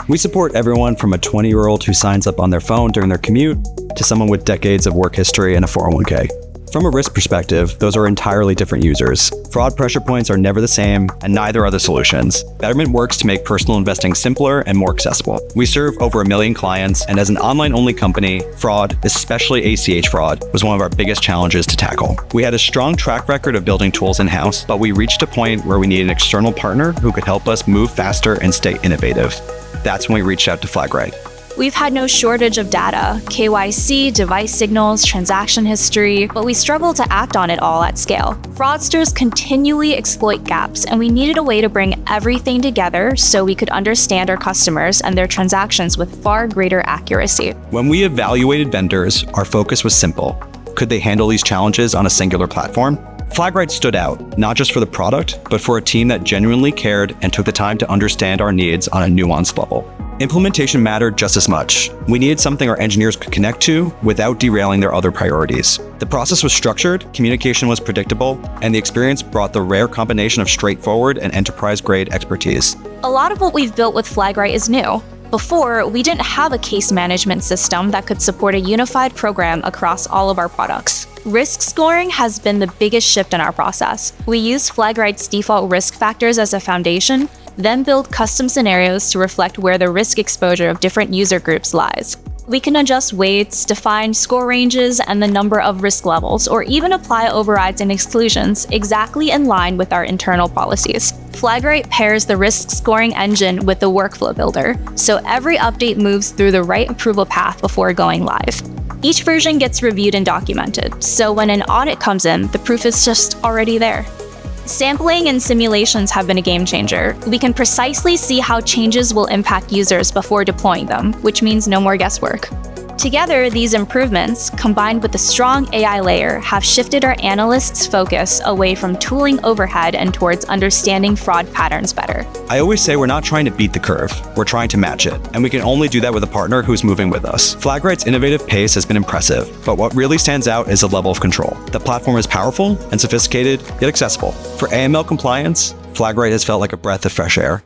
We support everyone from a 20-year-old who signs up on their phone during their commute to someone with decades of work history and a 401k. From a risk perspective, those are entirely different users. Fraud pressure points are never the same, and neither are the solutions. Betterment works to make personal investing simpler and more accessible. We serve over 1 million clients, and as an online-only company, fraud, especially ACH fraud, was one of our biggest challenges to tackle. We had a strong track record of building tools in-house, but we reached a point where we needed an external partner who could help us move faster and stay innovative. That's when we reached out to Flagright. We've had no shortage of data, KYC, device signals, transaction history, but we struggle to act on it all at scale. Fraudsters continually exploit gaps, and we needed a way to bring everything together so we could understand our customers and their transactions with far greater accuracy. When we evaluated vendors, our focus was simple. Could they handle these challenges on a singular platform? Flagright stood out, not just for the product, but for a team that genuinely cared and took the time to understand our needs on a nuanced level. Implementation mattered just as much. We needed something our engineers could connect to without derailing their other priorities. The process was structured, communication was predictable, and the experience brought the rare combination of straightforward and enterprise-grade expertise. A lot of what we've built with Flagright is new. Before, we didn't have a case management system that could support a unified program across all of our products. Risk scoring has been the biggest shift in our process. We use Flagright's default risk factors as a foundation, then build custom scenarios to reflect where the risk exposure of different user groups lies. We can adjust weights, define score ranges, and the number of risk levels, or even apply overrides and exclusions exactly in line with our internal policies. Flagright pairs the risk scoring engine with the workflow builder, so every update moves through the right approval path before going live. Each version gets reviewed and documented, so when an audit comes in, the proof is just already there. Sampling and simulations have been a game changer. We can precisely see how changes will impact users before deploying them, which means no more guesswork. Together, these improvements, combined with the strong AI layer, have shifted our analysts' focus away from tooling overhead and towards understanding fraud patterns better. I always say we're not trying to beat the curve, we're trying to match it, and we can only do that with a partner who's moving with us. Flagright's innovative pace has been impressive, but what really stands out is the level of control. The platform is powerful and sophisticated, yet accessible. For AML compliance, Flagright has felt like a breath of fresh air.